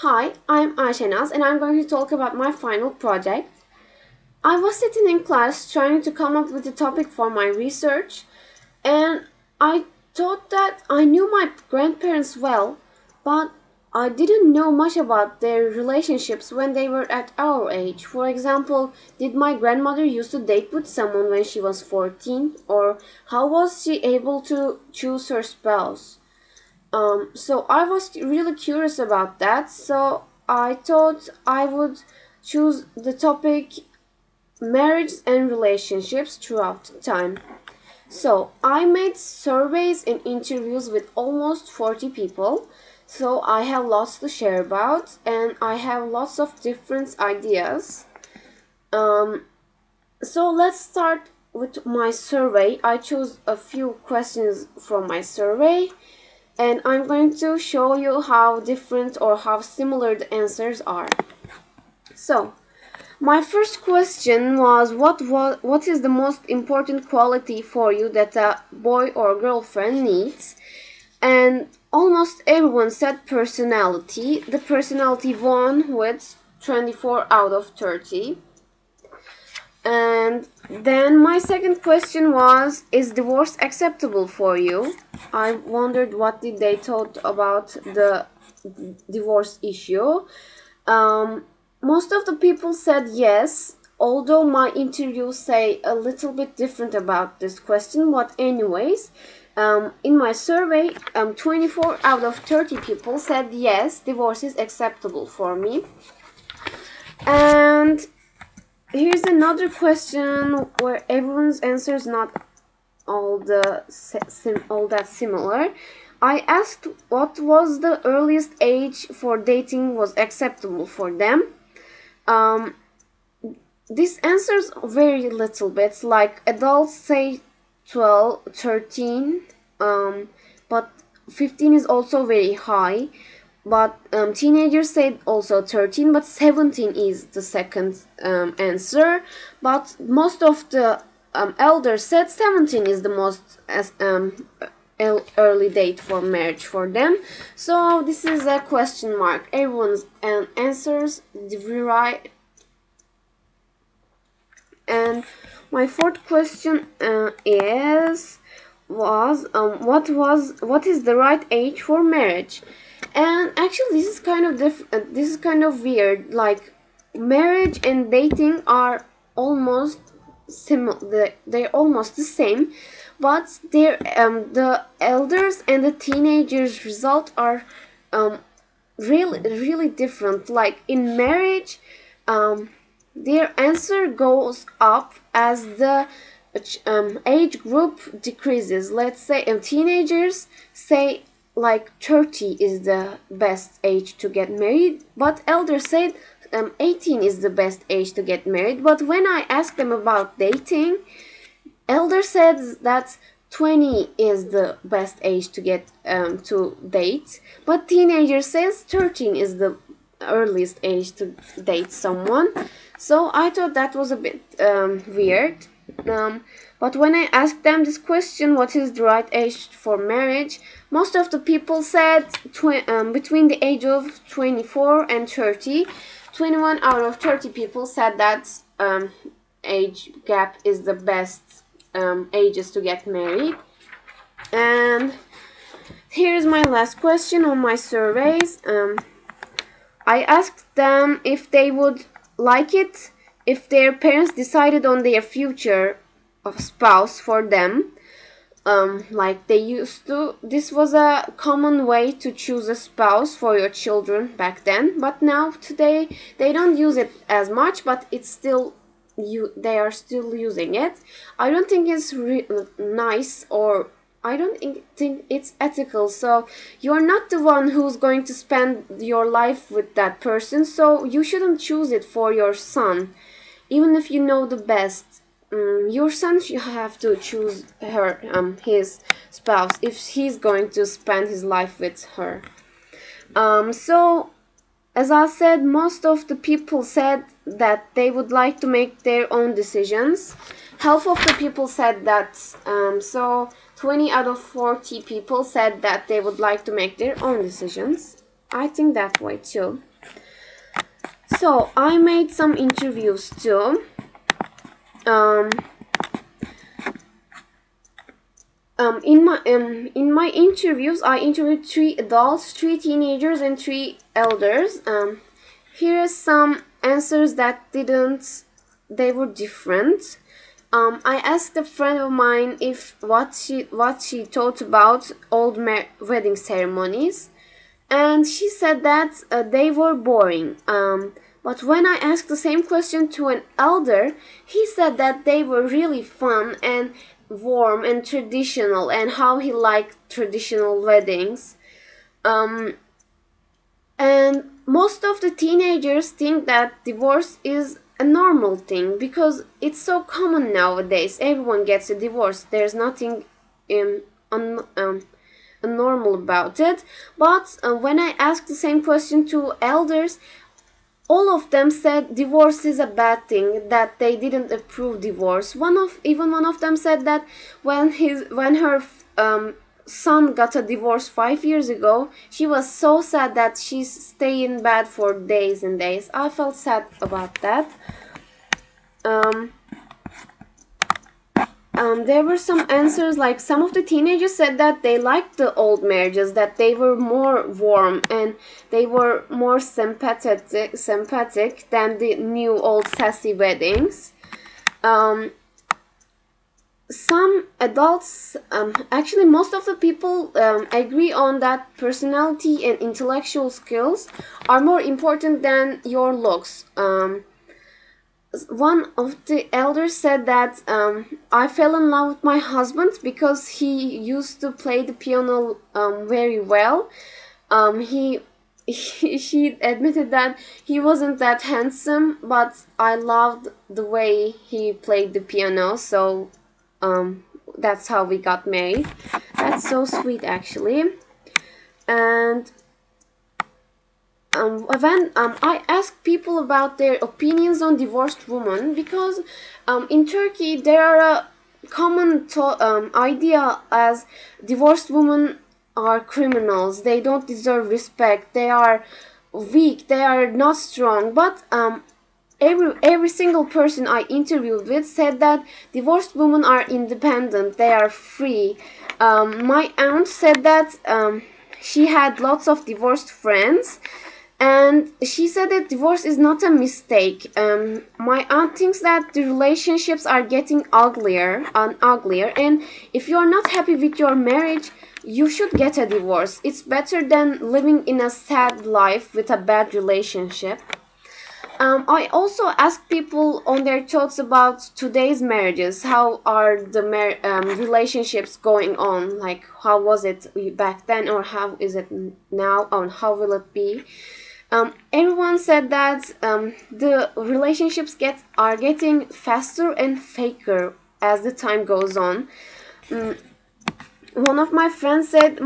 Hi, I'm Ayşenaz and I'm going to talk about my final project. I was sitting in class trying to come up with a topic for my research, and I thought that I knew my grandparents well, but I didn't know much about their relationships when they were at our age. For example, did my grandmother used to date with someone when she was 14, or how was she able to choose her spouse? So I was really curious about that, so I thought I would choose the topic marriage and relationships throughout time. So I made surveys and interviews with almost 40 people, so I have lots to share about and I have lots of different ideas. So let's start with my survey. I chose a few questions from my survey, and I'm going to show you how different or how similar the answers are. So, my first question was what is the most important quality for you that a boy or girlfriend needs? And almost everyone said personality. The personality won with 24 out of 30. And then my second question was, is divorce acceptable for you? I wondered what did they thought about the divorce issue. Most of the people said yes, although my interviews say a little bit different about this question. But anyways, in my survey, 24 out of 30 people said yes, divorce is acceptable for me. And here's another question where everyone's answer is not all that similar. I asked what was the earliest age for dating was acceptable for them. This answers very little bit. Like adults say 12, 13, but 15 is also very high. But teenagers said also 13, but 17 is the second answer. But most of the elders said 17 is the most early date for marriage for them. So this is a question mark. Everyone's answers vary. And my fourth question is what is the right age for marriage? And actually this is kind of this is kind of weird. Like marriage and dating are almost they're almost the same, but they're the elders and the teenagers result are really different. Like in marriage, their answer goes up as the age group decreases. Let's say teenagers say like 30 is the best age to get married, but elders said 18 is the best age to get married. But when I asked them about dating, elder said that 20 is the best age to get to date, but teenager says 13 is the earliest age to date someone. So I thought that was a bit weird. But when I asked them this question, what is the right age for marriage, most of the people said between the age of 24 and 30. 21 out of 30 people said that age gap is the best ages to get married. And here's my last question on my surveys. I asked them if they would like it if their parents decided on their future of spouse for them, like they used to. This was a common way to choose a spouse for your children back then, but now today they don't use it as much, but it's still they are still using it. I don't think it's nice, or I don't think it's ethical. So you're not the one who's going to spend your life with that person, so you shouldn't choose it for your son, even if you know the best. Your son should have to choose his spouse if he's going to spend his life with her. So as I said, most of the people said that they would like to make their own decisions. Half of the people said that, so 20 out of 40 people said that they would like to make their own decisions. I think that way too. So I made some interviews too. In my interviews, I interviewed 3 adults, 3 teenagers, and 3 elders. Here are some answers that they were different. I asked a friend of mine if what she thought about old wedding ceremonies, and she said that they were boring. But when I asked the same question to an elder, he said that they were really fun and warm and traditional, and how he liked traditional weddings. And most of the teenagers think that divorce is a normal thing because it's so common nowadays. Everyone gets a divorce. There's nothing normal about it. But when I asked the same question to elders, all of them said divorce is a bad thing, that they didn't approve divorce. One of them said that when her son got a divorce 5 years ago, she was so sad that she stayed in bed for days and days. I felt sad about that. There were some answers, like some of the teenagers said that they liked the old marriages, that they were more warm and they were more sympathetic than the new old sassy weddings. Some adults, actually most of the people agree on that personality and intellectual skills are more important than your looks. One of the elders said that I fell in love with my husband because he used to play the piano very well. She admitted that he wasn't that handsome, but I loved the way he played the piano, so that's how we got married. That's so sweet, actually. And when I asked people about their opinions on divorced women, because in Turkey there are a common idea as divorced women are criminals, they don't deserve respect, they are weak, they are not strong. But every single person I interviewed with said that divorced women are independent, they are free. My aunt said that she had lots of divorced friends, and she said that divorce is not a mistake. My aunt thinks that the relationships are getting uglier and uglier, and if you're not happy with your marriage, you should get a divorce. It's better than living in a sad life with a bad relationship. I also asked people on their thoughts about today's marriages. How are the relationships going on? Like, how was it back then, or how is it now, and how will it be? Everyone said that the relationships are getting faster and faker as the time goes on. One of my friends said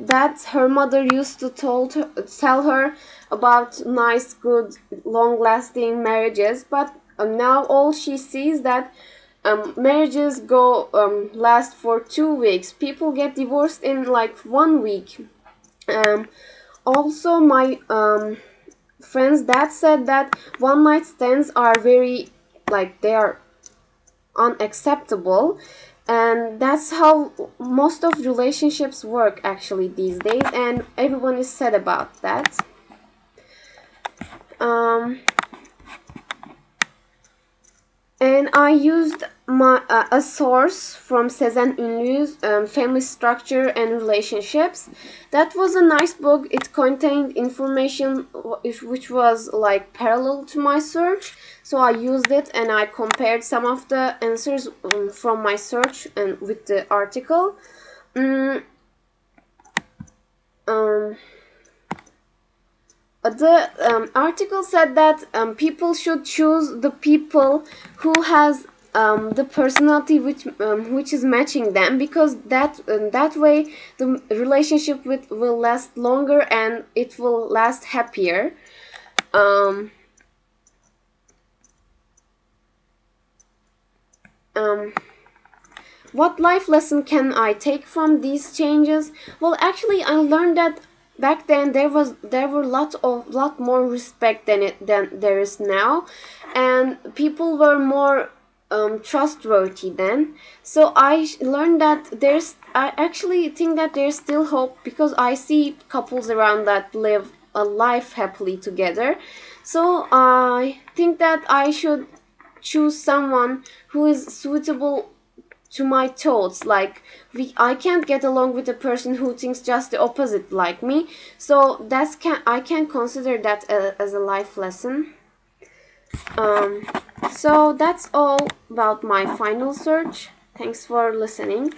that her mother used to tell her about nice, good, long-lasting marriages, but now all she sees that marriages last for 2 weeks. People get divorced in like 1 week. Also, my friend's dad said that one night stands are very, like, they are unacceptable, and that's how most of relationships work actually these days, and everyone is sad about that. And I used a source from Sezen Ünlü's Family Structure and Relationships. That was a nice book. It contained information which was like parallel to my search. So I used it and I compared some of the answers from my search and with the article. The article said that people should choose the people who has the personality which is matching them, because that way the relationship will last longer and it will last happier. What life lesson can I take from these changes? Well, actually, I learned that back then there were lot more respect than there is now, and people were more trustworthy then. So I learned that I actually think that there's still hope, because I see couples around that live a life happily together. So I think that I should choose someone who is suitable to my thoughts. Like, I can't get along with a person who thinks just the opposite like me. So I can consider that as a life lesson. So that's all about my final search. Thanks for listening.